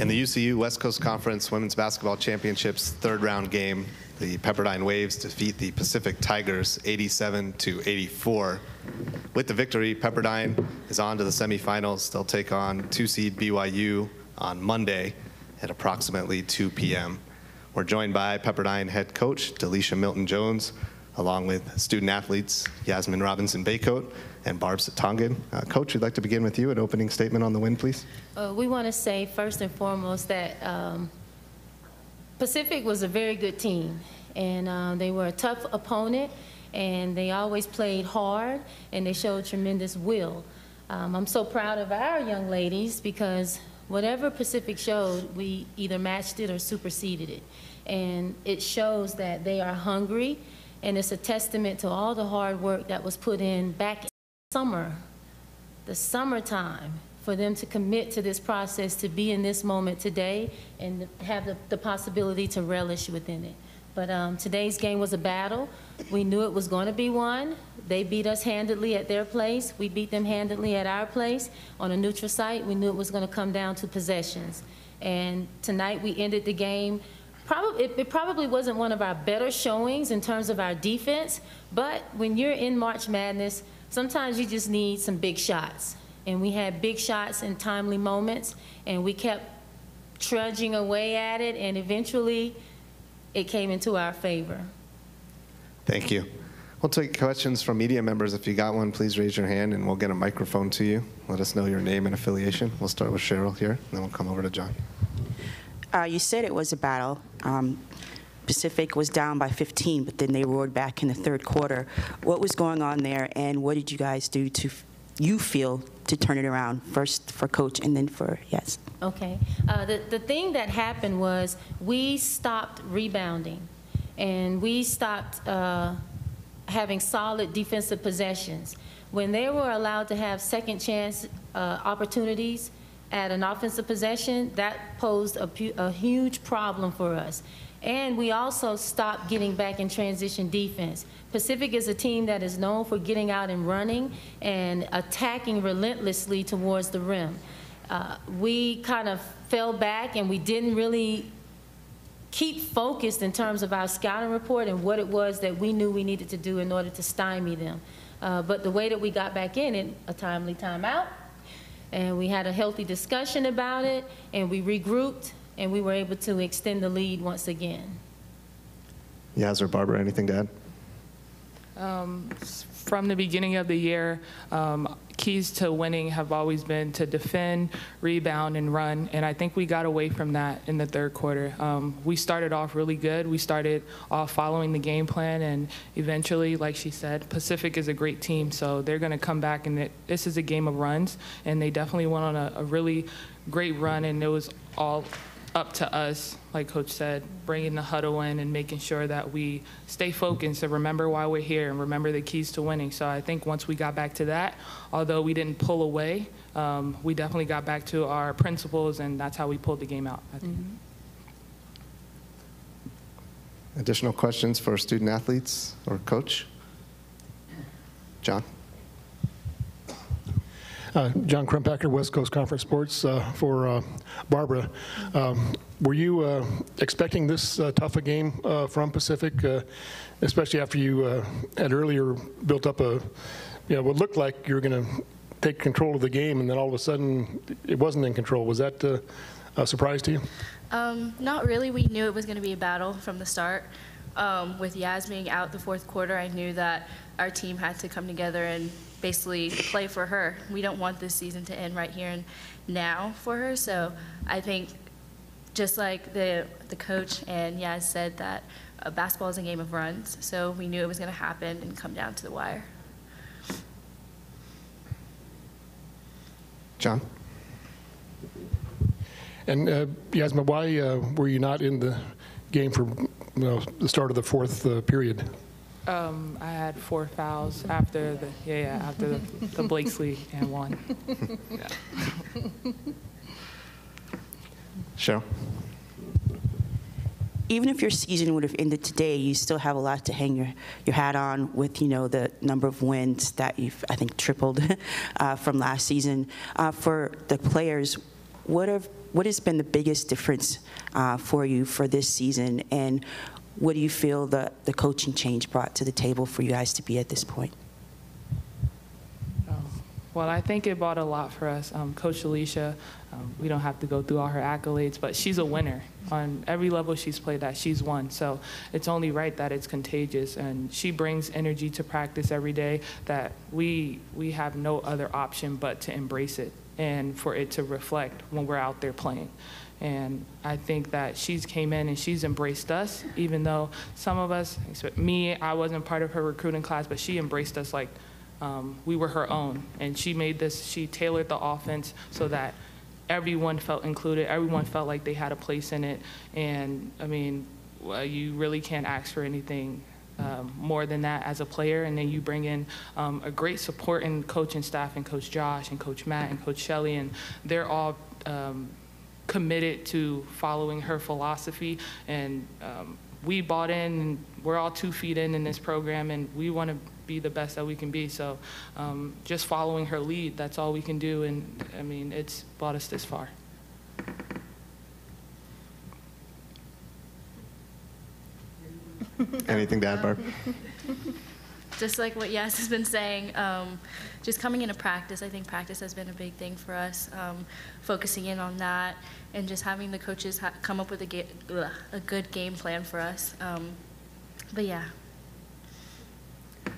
In the UCU West Coast Conference Women's Basketball Championships third round game, the Pepperdine Waves defeat the Pacific Tigers 87-84. With the victory, Pepperdine is on to the semifinals. They'll take on 2-seed BYU on Monday at approximately 2 p.m. We're joined by Pepperdine head coach Delisha Milton-Jones, along with student athletes Yasmin Robinson-Baycoat and Barb Satongan. Coach, we'd like to begin with you. An opening statement on the win, please. We want to say first and foremost that Pacific was a very good team, and they were a tough opponent, and they always played hard, and they showed tremendous will. I'm so proud of our young ladies because whatever Pacific showed, we either matched it or superseded it. And it shows that they are hungry, and it's a testament to all the hard work that was put in back in the summertime, for them to commit to this process, to be in this moment today, and have the possibility to relish within it. But today's game was a battle. We knew it was going to be one. They beat us handedly at their place. We beat them handedly at our place. On a neutral site, we knew it was going to come down to possessions. And tonight we ended the game. It probably wasn't one of our better showings in terms of our defense, but when you're in March Madness, sometimes you just need some big shots. And we had big shots in timely moments, and we kept trudging away at it, and eventually it came into our favor. Thank you. We'll take questions from media members. If you got one, please raise your hand, and we'll get a microphone to you. Let us know your name and affiliation. We'll start with Cheryl here, and then we'll come over to John. You said it was a battle. Pacific was down by 15, but then they roared back in the third quarter. What was going on there, and what did you guys do to, you feel, to turn it around, first for Coach and then for Yes? Okay. The thing that happened was we stopped rebounding, and we stopped having solid defensive possessions. When they were allowed to have second chance opportunities at an offensive possession, that posed a huge problem for us. And we also stopped getting back in transition defense. Pacific is a team that is known for getting out and running and attacking relentlessly towards the rim. We kind of fell back, and we didn't really keep focused in terms of our scouting report and what it was that we knew we needed to do in order to stymie them. But the way that we got back in a timely timeout, and we had a healthy discussion about it, and we regrouped, and we were able to extend the lead once again. Yaz or Barbara, anything to add? From the beginning of the year, keys to winning have always been to defend, rebound, and run, and I think we got away from that in the third quarter. We started off really good. We started off following the game plan, and eventually, like she said, Pacific is a great team, so they're going to come back, and this is a game of runs, and they definitely went on a really great run, and it was all up to us, like Coach said, bringing the huddle in and making sure that we stay focused and remember why we're here and remember the keys to winning. So I think once we got back to that, although we didn't pull away, we definitely got back to our principles, and that's how we pulled the game out, I think. Mm-hmm. Additional questions for student athletes or Coach? John? John Krempacker, West Coast Conference Sports, for Barbara. Were you expecting this tough a game from Pacific, especially after you had earlier built up what looked like you were going to take control of the game, and then all of a sudden it wasn't in control? Was that a surprise to you? Not really. We knew it was going to be a battle from the start. With Yas being out the fourth quarter, I knew that our team had to come together and basically play for her. We don't want this season to end right here and now for her. So I think just like the coach and Yaz said, that basketball is a game of runs. So we knew it was going to happen and come down to the wire. John? And Yasmin, why were you not in the game for the start of the fourth period? I had 4 fouls after the Blakesley and one. Yeah. Cheryl? Even if your season would have ended today, you still have a lot to hang your hat on with, the number of wins that you've, I think, tripled from last season. For the players, what has been the biggest difference for you for this season, and what do you feel the coaching change brought to the table for you guys to be at this point? Well, I think it brought a lot for us. Coach Alicia, we don't have to go through all her accolades, but she's a winner. On every level she's played at, she's won. So it's only right that it's contagious. And she brings energy to practice every day that we have no other option but to embrace it and for it to reflect when we're out there playing. And I think that she's came in and she's embraced us, even though some of us, me, I wasn't part of her recruiting class, but she embraced us like we were her own. And she tailored the offense so that everyone felt included, everyone felt like they had a place in it. And I mean, you really can't ask for anything more than that as a player. And then you bring in a great support and coaching staff, and Coach Josh and Coach Matt and Coach Shelley, and they're all committed to following her philosophy. And we bought in, and we're all 2 feet in this program, and we want to be the best that we can be. So just following her lead, that's all we can do. And I mean, it's brought us this far. Anything to add, Barb? Just like what Yas has been saying, just coming into practice, I think practice has been a big thing for us, focusing in on that, and just having the coaches come up with a good game plan for us. But yeah.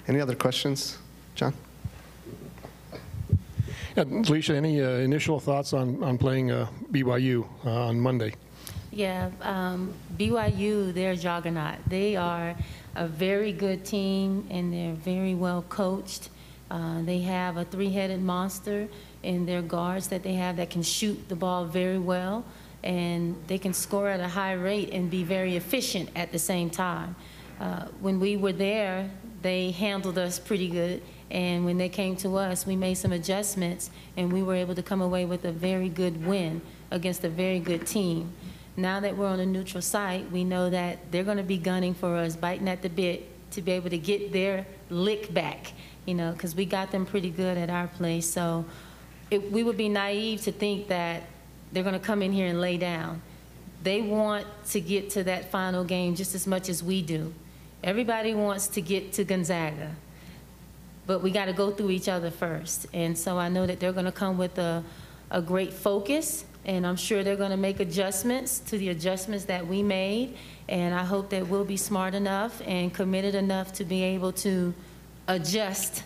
Any other questions, John? Yeah, Alicia, any initial thoughts on playing BYU on Monday? Yeah, BYU, they're a juggernaut. They are a very good team, and they're very well coached. They have a 3-headed monster in their guards that they have that can shoot the ball very well, and they can score at a high rate and be very efficient at the same time. When we were there, they handled us pretty good, and when they came to us, we made some adjustments, and we were able to come away with a very good win against a very good team. Now that we're on a neutral site, we know that they're going to be gunning for us, biting at the bit to be able to get their lick back, you know, because we got them pretty good at our place. So we would be naive to think that they're going to come in here and lay down. They want to get to that final game just as much as we do. Everybody wants to get to Gonzaga, but we got to go through each other first. And so I know that they're going to come with a great focus, and I'm sure they're going to make adjustments to the adjustments that we made. And I hope that we'll be smart enough and committed enough to be able to adjust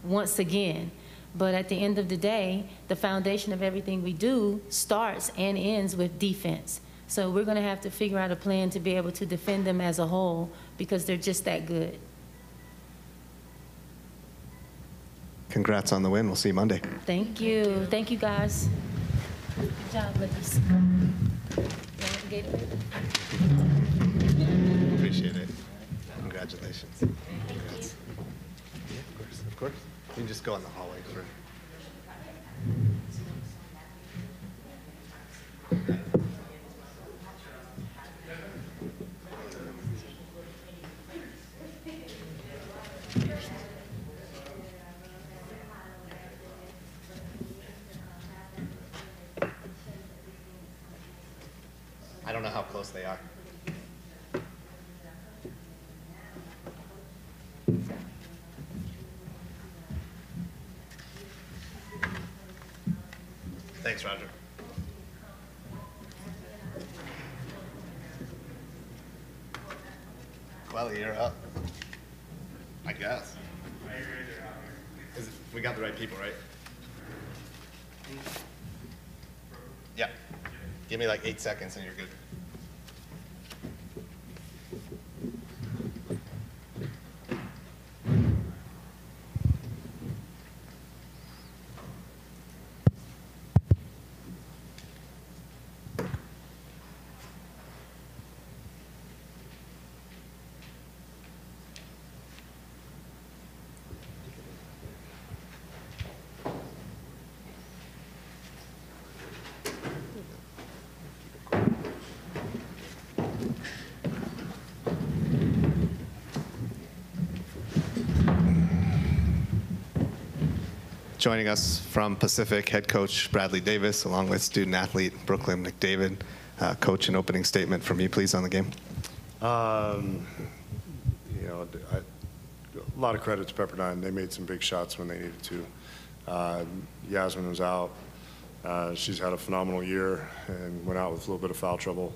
once again. But at the end of the day, the foundation of everything we do starts and ends with defense. So we're going to have to figure out a plan to be able to defend them as a whole, because they're just that good. Congrats on the win. We'll see you Monday. Thank you. Thank you, guys. Good job, ladies. You want the Gatorade? Appreciate it. Congratulations. Congrats. Yeah, of course. Of course. You can just go in the hallway for. I don't know how close they are. Thanks, Roger. Well, you're up. I guess. We got the right people, right? Yeah. Give me like 8 seconds and you're good. Joining us from Pacific, head coach Bradley Davis, along with student athlete Brooklyn McDavid. Coach, an opening statement from you, please, on the game. You know, a lot of credit to Pepperdine. They made some big shots when they needed to. Yasmin was out. She's had a phenomenal year and went out with a little bit of foul trouble.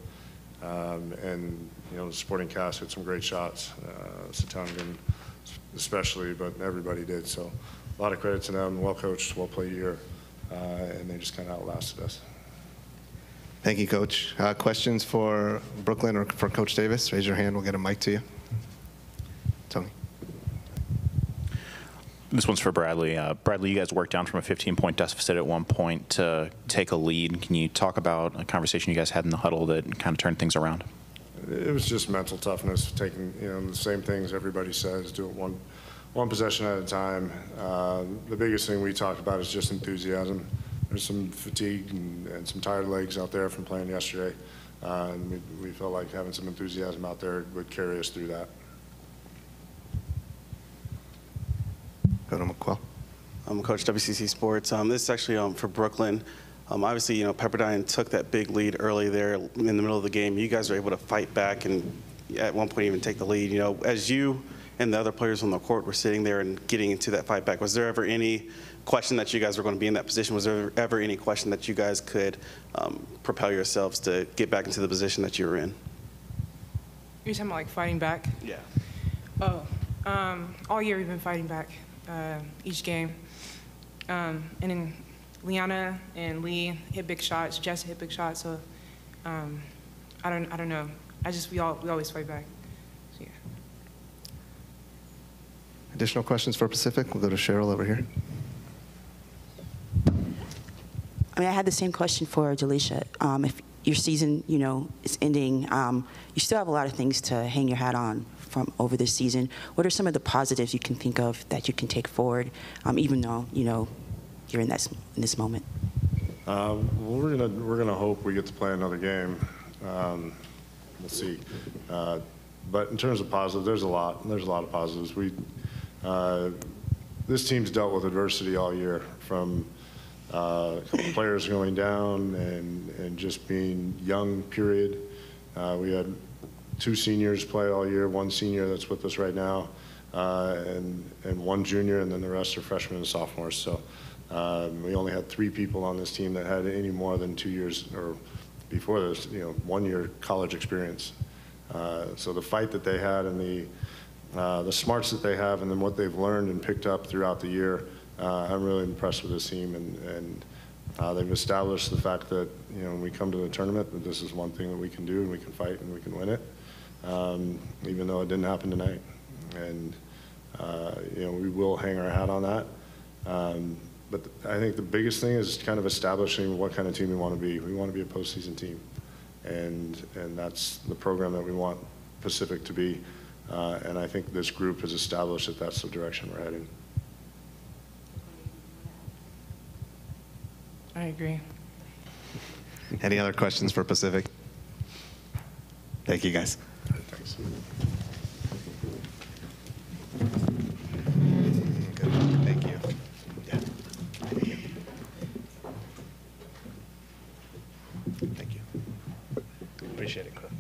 And, you know, the supporting cast had some great shots. Satangan especially, but everybody did. So a lot of credit to them. Well coached, well played year. And they just kind of outlasted us. Thank you, Coach. Questions for Brooklyn or for Coach Davis? Raise your hand. We'll get a mic to you. Tony. This one's for Bradley. Bradley, you guys worked down from a 15-point deficit at one point to take a lead. Can you talk about a conversation you guys had in the huddle that kind of turned things around? It was just mental toughness, taking, you know, the same things everybody says, do it one possession at a time. The biggest thing we talked about is just enthusiasm. There's some fatigue and some tired legs out there from playing yesterday. And we felt like having some enthusiasm out there would carry us through that. Go to McQuell. I'm Coach WCC Sports. This is actually for Brooklyn. Obviously, you know, Pepperdine took that big lead early there in the middle of the game. You guys were able to fight back and at one point even take the lead. You know, as you and the other players on the court were sitting there and getting into that fight back, was there ever any question that you guys were going to be in that position? Was there ever any question that you guys could propel yourselves to get back into the position that you were in? You're talking about like fighting back? Yeah. Oh, all year we've been fighting back. Each game. And then Liana and Lee hit big shots, Jess hit big shots, so I don't know. We always fight back. So, yeah. Additional questions for Pacific? We'll go to Cheryl over here. I mean, I had the same question for Jalisha. If your season, you know, is ending, you still have a lot of things to hang your hat on from over this season. What are some of the positives you can think of that you can take forward, even though, you know, you're in this moment? Well, we're gonna hope we get to play another game. We'll see. But in terms of positives, there's a lot of positives. This team's dealt with adversity all year, from a couple players going down and just being young, period. We had 2 seniors play all year, 1 senior that's with us right now, and 1 junior, and then the rest are freshmen and sophomores. So we only had 3 people on this team that had any more than 2 years, or before this, you know, 1 year college experience. So the fight that they had and the smarts that they have and then what they've learned and picked up throughout the year, I'm really impressed with this team, and they've established the fact that, you know, when we come to the tournament, that this is one thing that we can do and we can fight and we can win it, even though it didn't happen tonight. And, you know, we will hang our hat on that. But I think the biggest thing is kind of establishing what kind of team we want to be. We want to be a postseason team, and that's the program that we want Pacific to be. And I think this group has established that that's the direction we're heading. I agree. Any other questions for Pacific? Thank you, guys. Thanks. Good. Thank you. Yeah. Thank you. Appreciate it, Cliff.